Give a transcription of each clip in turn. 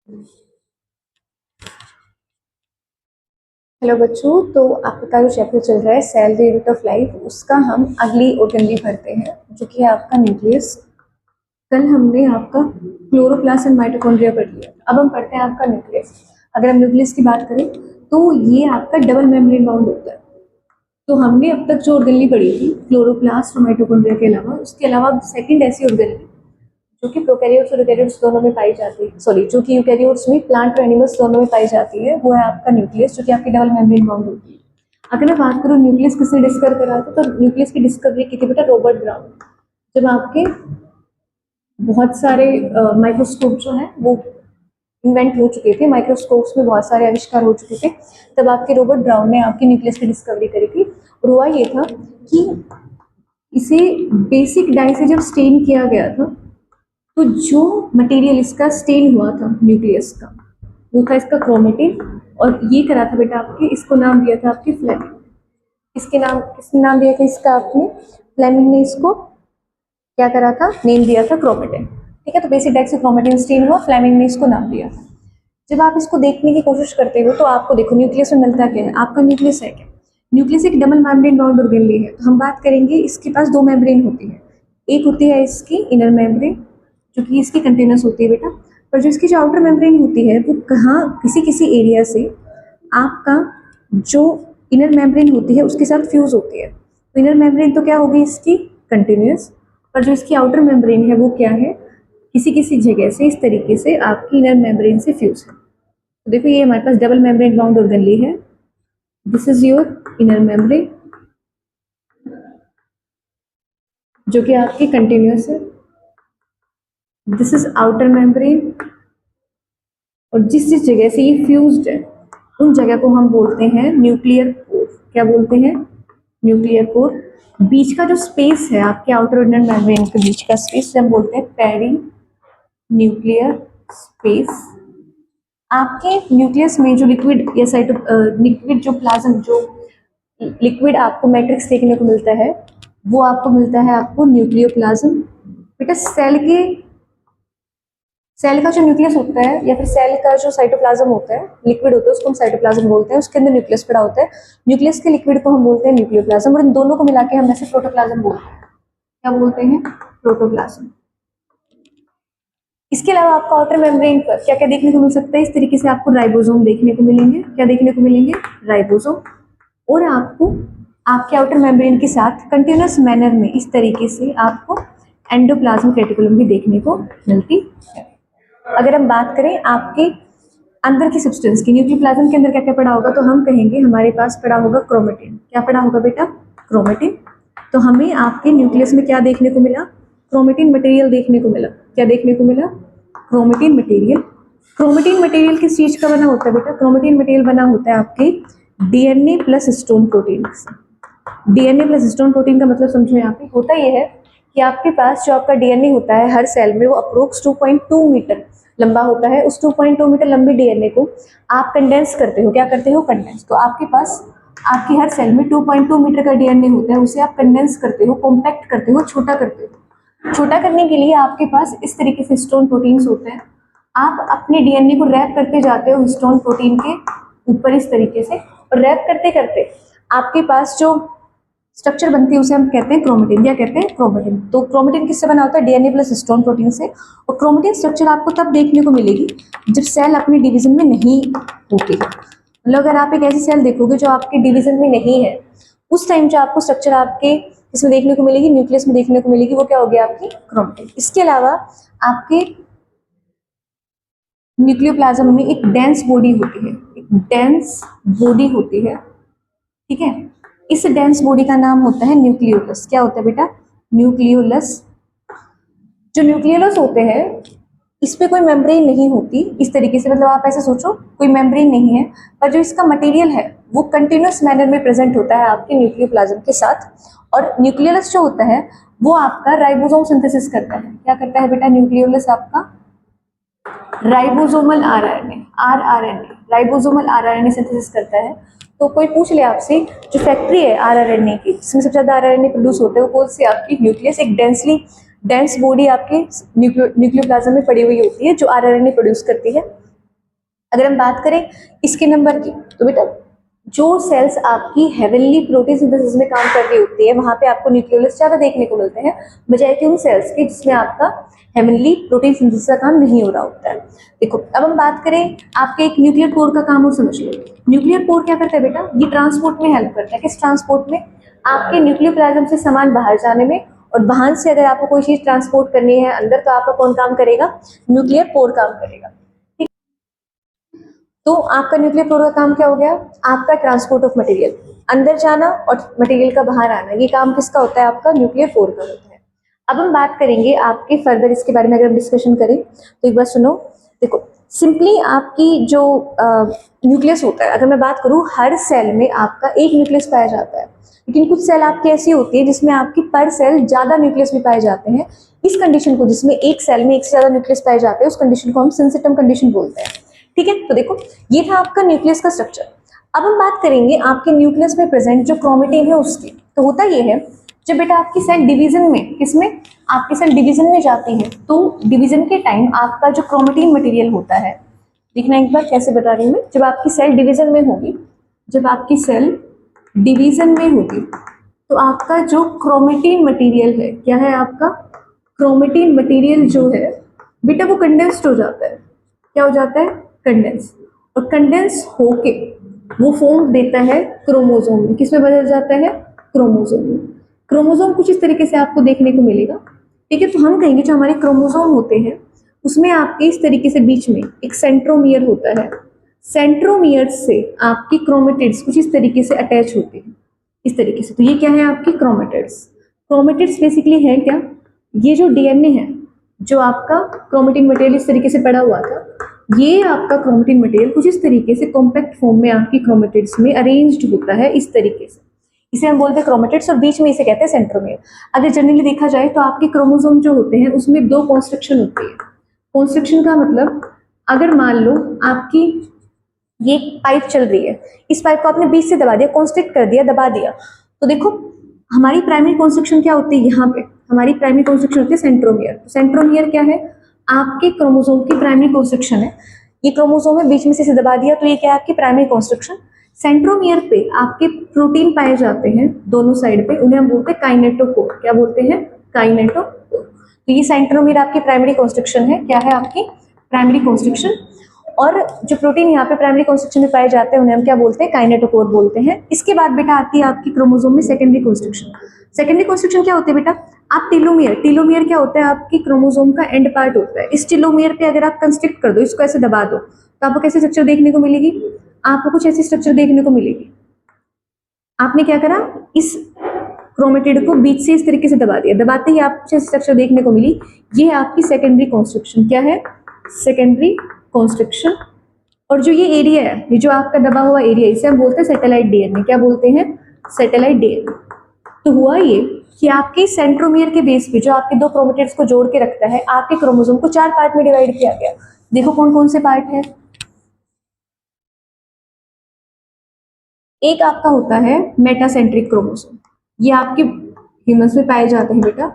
Hello बच्चों, तो आपका जो चैप्टर चल रहा है cell the unit of life, उसका हम अगली ऑर्गेनली पढ़ते हैं जो कि है आपका न्यूक्लियस। कल हमने आपका क्लोरोप्लास्ट एंड माइटोकॉन्ड्रिया पढ़ लिया। अब हम पढ़ते हैं आपका न्यूक्लियस। अगर हम न्यूक्लियस की बात करें तो ये आपका डबल मेम्ब्रेन बाउंड होता है। तो हमने अब तक जो ऑर्गेनली पढ़ी थी क्लोरोप्लास्ट और माइटोकॉन्ड्रिया के अलावा, उसके अलावा सेकंड ऐसी ऑर्गेनली जो कि प्रोकैरियोट्स और यूकैरियोट्स दोनों में पाई जाती है, सॉरी जो कि यूकैरियोट्स में प्लांट और एनिमल्स दोनों में पाई जाती है, वो है आपका न्यूक्लियस, जो कि आपकी डबल मेम्ब्रेन बाउंड होती है। अगर मैं बात करूँ न्यूक्लियस किसने डिस्कवर करा था, तो न्यूक्लियस की डिस्कवरी की थी बेटा रॉबर्ट ब्राउन। जब आपके बहुत सारे माइक्रोस्कोप जो है वो इन्वेंट हो चुके थे, माइक्रोस्कोप्स में बहुत सारे आविष्कार हो चुके थे, तब आपके रॉबर्ट ब्राउन ने आपकी न्यूक्लियस की डिस्कवरी करी थी। और हुआ ये था कि इसे बेसिक डाई से जब स्टेन किया गया था, तो जो मटेरियल इसका स्टेन हुआ था न्यूक्लियस का, वो था इसका क्रोमेटिन। और ये करा था बेटा आपके, इसको नाम दिया था आपके फ्लेमिंग। किसने नाम दिया था इसका आपने? फ्लेमिंग ने इसको क्या करा था? नेम दिया था क्रोमेटिन। ठीक है, तो बेसिक डाइट से क्रोमेटिन स्टेन हुआ, फ्लेमिंग ने इसको नाम दिया। जब आप इसको देखने की कोशिश करते हो तो आपको देखो न्यूक्लियस में मिलता क्या है। आपका न्यूक्लियस है क्या? न्यूक्लियस एक डबल मेम्ब्रेन बाउंड ऑर्गेनली है। तो हम बात करेंगे, इसके पास दो मेम्ब्रेन होती है। एक होती है इसकी इनर मेम्ब्रेन, जो कि इसकी कंटेनस होती है बेटा। पर जो इसकी जो आउटर मेम्ब्रेन होती है, वो कहाँ किसी किसी एरिया से आपका जो इनर मेम्ब्रेन होती है उसके साथ फ्यूज होती है। तो इनर मेम्ब्रेन तो क्या होगी इसकी? कंटिन्यूस। पर जो इसकी आउटर मेम्ब्रेन है वो क्या है? किसी किसी जगह से इस तरीके से आपकी इनर मेम्ब्रेन से फ्यूज है। तो देखो ये हमारे पास डबल मेम्ब्रेन बाउंड ऑर्गेनली है। This is your inner membrane जो कि आपकी कंटिन्यूस है। दिस इज आउटर मेम्ब्रेन, और जिस जिस जगह से ये फ्यूज्ड है उन जगह को हम बोलते हैं न्यूक्लियर पोर। क्या बोलते हैं? Nuclear pore. बीच का जो स्पेस है आपके आउटर और इनर मेम्ब्रेन के बीच का स्पेस हम बोलते हैं पेरी न्यूक्लियर स्पेस। आपके न्यूक्लियस में जो लिक्विड या लिक्विड जो प्लाज्म जो लिक्विड आपको मैट्रिक्स देखने को मिलता है, वो आपको मिलता है आपको न्यूक्लियोप्लाज्म। बेटा सेल का जो न्यूक्लियस होता है या फिर सेल का जो साइटोप्लाज्म होता है, लिक्विड होता है, उसको हम साइटोप्लाज्म बोलते हैं। उसके अंदर न्यूक्लियस पड़ा होता है। न्यूक्लियस के लिक्विड को हम बोलते हैं न्यूक्लियोप्लाज्म, और इन दोनों को मिला के हम ऐसे प्रोटोप्लाज्म बोलते हैं। क्या बोलते हैं? प्रोटोप्लाज्म। इसके अलावा आपको आउटर मेम्ब्रेन पर क्या क्या देखने को मिल सकता है? इस तरीके से आपको राइबोसोम देखने को मिलेंगे। क्या देखने को मिलेंगे? राइबोसोम। और आपको आपके आउटर मेम्ब्रेन के साथ कंटिन्यूस मैनर में इस तरीके से आपको एंडोप्लाज्मिक रेटिकुलम भी देखने को मिलती है। अगर हम बात करें आपके अंदर की सब्सटेंस की, न्यूक्लियोप्लाज्म के अंदर क्या क्या पड़ा होगा, तो हम कहेंगे हमारे पास पड़ा होगा क्रोमेटिन। क्या पड़ा होगा बेटा? क्रोमेटिन। तो हमें आपके न्यूक्लियस में क्या देखने को मिला? क्रोमेटिन मटेरियल देखने को मिला। क्या देखने को मिला? Chromatin material. क्रोमेटिन मटेरियल किस चीज का बना होता है बेटा? क्रोमेटिन मटेरियल बना होता है आपके डीएनए प्लस हिस्टोन प्रोटीन से। डीएनए प्लस हिस्टोन प्रोटीन का मतलब समझो। यहाँ पे होता यह है कि आपके पास जो आपका डीएनए होता है हर सेल में, वो अप्रोक्स 2.2 मीटर लंबा होता है। उस 2.2 मीटर लंबे डीएनए को आप कंडेंस करते हो। क्या करते हो? कंडेंस। तो आपके पास आपके हर सेल में 2.2 मीटर का डीएनए होता है, उसे आप कंडेंस करते हो, कॉम्पैक्ट करते हो, छोटा करते हो। छोटा करने के लिए आपके पास इस तरीके से हिस्टोन प्रोटीन्स होते हैं। आप अपने डीएनए को रैप करते जाते हो हिस्टोन प्रोटीन के ऊपर इस तरीके से, और रैप करते करते आपके पास जो स्ट्रक्चर बनती है उसे हम कहते हैं क्रोमेटिन। क्या कहते हैं? क्रोमेटिन। तो क्रोमेटिन किससे बना होता है? डीएनए प्लस हिस्टोन प्रोटीन से। और क्रोमेटिन स्ट्रक्चर आपको तब देखने को मिलेगी जब सेल अपने डिवीजन में नहीं होती है। मतलब अगर आप एक ऐसी सेल देखोगे जो आपके डिवीजन में नहीं है, उस टाइम जो आपको स्ट्रक्चर आपके इसमें देखने को मिलेगी, न्यूक्लियस में देखने को मिलेगी, वो क्या होगी? आपकी क्रोमेटिन। इसके अलावा आपके न्यूक्लियोप्लाज्म में एक डेंस बॉडी होती है, एक डेंस बॉडी होती है। ठीक है, इस डेंस बॉडी का नाम होता है न्यूक्लियोलस। क्या होता है बेटा? न्यूक्लियोलस। जो न्यूक्लियोलस होते हैं इस पे कोई मेम्ब्रेन नहीं होती इस तरीके से, मतलब आप ऐसे सोचो कोई मेम्ब्रेन नहीं है, पर जो इसका मटेरियल है वो कंटिन्यूस मैनर में प्रेजेंट होता है आपके न्यूक्लियोप्लाज्म के साथ। और न्यूक्लियोलस जो होता है वो आपका राइबोसोम सिंथेसिस करता है। क्या करता है बेटा न्यूक्लियोलस? आपका ribosomal rRNA, rRNA, ribosomal rRNA synthesis करता है। तो कोई पूछ ले आपसे जो फैक्ट्री है आरआरएनए की, जिसमें सबसे ज्यादा आरआरएनए प्रोड्यूस होते हैं, वो कौन सी? आपकी न्यूक्लियस। एक डेंस बॉडी आपके न्यूक्लियोप्लाज्म में पड़ी हुई होती है जो आरआरएनए प्रोड्यूस करती है। अगर हम बात करें इसके नंबर की, तो बेटा जो सेल्स आपकी हेवनली प्रोटीन सिंथेसिस में काम कर रही होती है वहां पे आपको न्यूक्लियोलस ज्यादा देखने को मिलते हैं, बजाय कि उन सेल्स के जिसमें आपका हेवनली प्रोटीन सिंथेसिस का काम नहीं हो रहा होता है। देखो अब हम बात करें आपके एक न्यूक्लियर पोर का काम, और समझ लो न्यूक्लियर पोर क्या करता है बेटा, ये ट्रांसपोर्ट में हेल्प करता है। किस ट्रांसपोर्ट में? आपके न्यूक्लियोप्लाज्म से सामान बाहर जाने में, और बाहर से अगर आपको कोई चीज ट्रांसपोर्ट करनी है अंदर, तो आपका कौन काम करेगा? न्यूक्लियर पोर काम करेगा। तो आपका न्यूक्लियर पोर का काम क्या हो गया? आपका ट्रांसपोर्ट ऑफ मटेरियल, अंदर जाना और मटेरियल का बाहर आना, ये काम किसका होता है? आपका न्यूक्लियर पोर का होता है। अब हम बात करेंगे आपके फर्दर इसके बारे में, अगर हम डिस्कशन करें तो एक बार सुनो। देखो सिंपली आपकी जो न्यूक्लियस होता है, अगर मैं बात करूं, हर सेल में आपका एक न्यूक्लियस पाया जाता है, लेकिन कुछ सेल आपकी ऐसी होती है जिसमें आपकी पर सेल ज्यादा न्यूक्लियस भी पाए जाते हैं। इस कंडीशन को, जिसमें एक सेल में एक से ज्यादा न्यूक्लियस पाए जाते हैं, उस कंडीशन को हम सिंसिटम कंडीशन बोलते हैं। ठीक है, तो देखो ये था आपका न्यूक्लियस का स्ट्रक्चर। अब हम बात करेंगे आपके न्यूक्लियस में प्रेजेंट जो क्रोमेटिन है उसकी। तो होता ये है, जब बेटा आपकी सेल डिवीजन में, किसमें? आपकी सेल डिवीजन में जाती है, तो डिवीजन के टाइम आपका जो क्रोमेटिन मटेरियल होता है, देखना एक बार कैसे बता रही हूँ मैं। जब आपकी सेल डिवीजन में होगी, जब आपकी सेल डिवीजन में होगी, तो आपका जो क्रोमेटिन मटेरियल है, क्या है आपका? क्रोमेटिन मटेरियल जो है बेटा वो कंडेंस्ड हो जाता है। क्या हो जाता है? कंडेंस। और कंडेंस होके वो फॉर्म देता है क्रोमोसोम में। किसमें बदल जाता है? क्रोमोसोम में। क्रोमोसोम कुछ इस तरीके से आपको देखने को मिलेगा। ठीक है, तो हम कहेंगे जो हमारे क्रोमोसोम होते हैं उसमें आपके इस तरीके से बीच में एक सेंट्रोमियर होता है। सेंट्रोमियर से आपकी क्रोमेटिड्स कुछ इस तरीके से अटैच होते हैं, इस तरीके से। तो ये क्या है? आपकी क्रोमेटिड्स। क्रोमेटिड्स बेसिकली है क्या? ये जो डीएनए है, जो आपका क्रोमेटिन मटेरियल इस तरीके से पड़ा हुआ था, ये आपका क्रोमेटिन मटेरियल कुछ इस तरीके से कॉम्पैक्ट फॉर्म में आपकी क्रोमेटिड्स में अरेंज्ड होता है, इस तरीके से। इसे हम बोलते हैं क्रोमेटिड्स, और बीच में इसे कहते हैं सेंट्रोमियर। अगर जनरली देखा जाए तो आपके क्रोमोसोम जो होते हैं उसमें दो कॉन्स्ट्रक्शन होती है। कॉन्स्ट्रक्शन का मतलब, अगर मान लो आपकी ये पाइप चल रही है, इस पाइप को आपने बीच से दबा दिया, कॉन्स्ट्रिक्ट कर दिया, दबा दिया, तो देखो हमारी प्राइमरी कॉन्स्ट्रक्शन क्या होती है? यहाँ पे हमारी प्राइमरी कॉन्स्ट्रक्शन होती है सेंट्रोमियर। तो सेंट्रोमियर क्या है? आपके क्रोमोसोम की प्राइमरी कॉन्स्ट्रक्शन है। ये क्रोमोसोम है, बीच में से इसे दबा दिया, तो ये क्या है? आपकी प्राइमरी कॉन्स्ट्रक्शन। सेंट्रोमियर पे आपके प्रोटीन पाए जाते हैं दोनों साइड पे, उन्हें हम बोलते हैं काइनेटोकोर। क्या बोलते हैं? काइनेटोकोर। तो ये सेंट्रोमियर आपकी प्राइमरी कॉन्स्ट्रक्शन है। क्या है आपकी? Primary construction. और जो प्रोटीन यहाँ पे प्राइमरी कॉन्स्ट्रक्शन में पाए जाते हैं उन्हें हम क्या बोलते हैं? काइनेटोकोर बोलते हैं। इसके बाद बेटा आती है आपकी क्रोमोसोम में सेकेंडरी कॉन्स्ट्रक्शन। सेकेंडरी कॉन्स्ट्रक्शन क्या होती है बेटा? आप टीलोमियर, टीलोमियर क्या होता है? आपकी क्रोमोसोम का एंड पार्ट होता है। इस टीलोमियर पे अगर आप कंस्ट्रिक्ट कर दो, इसको ऐसे दबा दो, तो आपको कैसी स्ट्रक्चर देखने को मिलेगी? आपको कुछ ऐसी स्ट्रक्चर देखने को मिलेगी। आपने क्या करा? इस क्रोमेटिड को बीच से इस तरीके से दबा दिया, दबाते ही आपको कुछ ऐसी स्ट्रक्चर देखने को मिली। ये आपकी सेकेंडरी कॉन्स्ट्रक्शन। क्या है? Secondary construction. और जो ये एरिया है, ये जो आपका दबा हुआ एरिया, इसे हम बोलते हैं सैटेलाइट डीएनए। क्या बोलते हैं? Satellite DNA. तो हुआ ये कि आपके सेंट्रोमियर के बेस पे, जो आपके दो क्रोमेटिड्स को जोड़ के रखता है, आपके क्रोमोसोम को 4 पार्ट में डिवाइड किया गया। देखो कौन कौन से पार्ट है। एक आपका होता है मेटासेंट्रिक क्रोमोसोम, ये आपके ह्यूमंस में पाए जाते हैं बेटा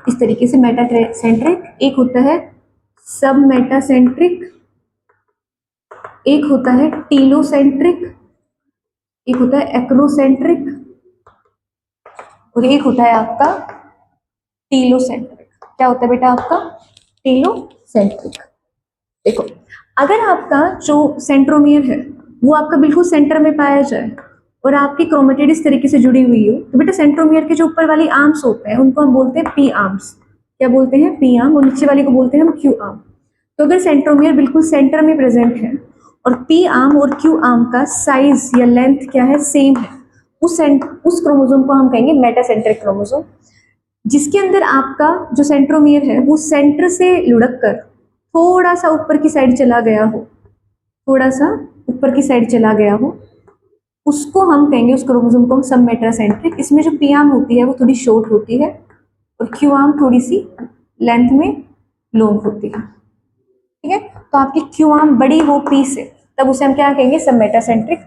इस तरीके से, मेटासेंट्रिक। एक होता है सब मेटासेंट्रिक, एक होता है टीलोसेंट्रिक, एक होता है एक्रोसेंट्रिक, और एक होता है आपका टीलोसेंट्रिक। क्या होता है बेटा आपका? टीलोसेंट्रिक। देखो अगर आपका जो सेंट्रोमियर है वो आपका बिल्कुल सेंटर में पाया जाए और आपकी क्रोमेटिड इस तरीके से जुड़ी हुई हो, तो बेटा सेंट्रोमियर के जो ऊपर वाली आर्म्स होते हैं उनको हम बोलते हैं पी आर्म्स। क्या बोलते हैं? P arm. और नीचे वाली को बोलते हैं हम क्यू आर्म। तो अगर सेंट्रोमियर बिल्कुल सेंटर में प्रेजेंट है और पी आर्म और क्यू आर्म का साइज या लेंथ क्या है? सेम है, उस क्रोमोसोम को हम कहेंगे मेटासेंट्रिक क्रोमोसोम। जिसके अंदर आपका जो सेंट्रोमियर है वो सेंटर से लुढ़क कर थोड़ा सा ऊपर की साइड चला गया हो, थोड़ा सा ऊपर की साइड चला गया हो, उसको हम कहेंगे, उस क्रोमोसोम को हम सब मेटासेंट्रिक। इसमें जो पी आर्म होती है वो थोड़ी शॉर्ट होती है और क्यू आर्म थोड़ी सी लेंथ में लॉन्ग होती है। ठीक है, तो आपकी क्यू आर्म बड़ी हो पी से, तब उसे हम क्या कहेंगे? सब मेटासेंट्रिक।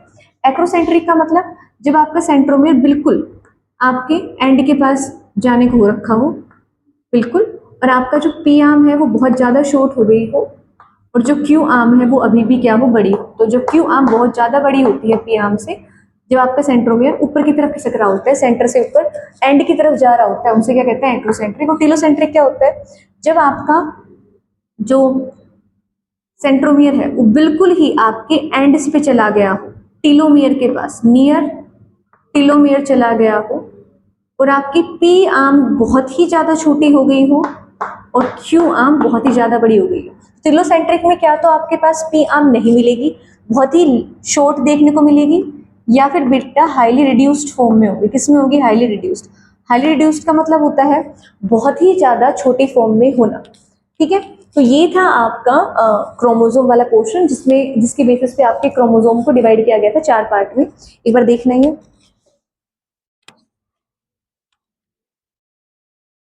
एक्रोसेंट्रिक का मतलब जब आपका सेंट्रोमियर बिल्कुल आपके एंड के पास जाने को हो रखा हो बिल्कुल, और आपका जो पी आर्म है वो बहुत ज्यादा शॉर्ट हो गई हो और जो क्यू आर्म है वो अभी भी क्या हो, बड़ी हो। तो जब क्यू आर्म बहुत ज़्यादा बड़ी होती है पी आर्म से, जब आपका सेंट्रोमियर ऊपर की तरफ खिसक रहा होता है, सेंटर से ऊपर एंड की तरफ जा रहा होता है, उसे क्या कहते हैं, एंट्रोसेंट्रिक। और टीलोसेंट्रिक क्या होता है, जब आपका जो सेंट्रोमियर है वो बिल्कुल ही आपके एंड्स पे चला गया हो, टीलोमियर के पास, नियर टीलोमियर चला गया हो, और आपकी पी आर्म बहुत ही ज़्यादा छोटी हो गई हो और क्यू आर्म बहुत ही ज़्यादा बड़ी हो गई हो। टिलोसेंट्रिक में क्या तो आपके पास पी आर्म नहीं मिलेगी, बहुत ही शॉर्ट देखने को मिलेगी, या फिर बेटा हाईली रिड्यूस्ड फॉर्म में होगी। किस में होगी, हाईली रिड्यूस्ड। हाईली रिड्यूस्ड का मतलब होता है बहुत ही ज़्यादा छोटी फॉर्म में होना। ठीक है, तो ये था आपका क्रोमोसोम वाला पोर्शन, जिसके बेसिस पे आपके क्रोमोसोम को डिवाइड किया गया था 4 पार्ट में। एक बार देखना ही है।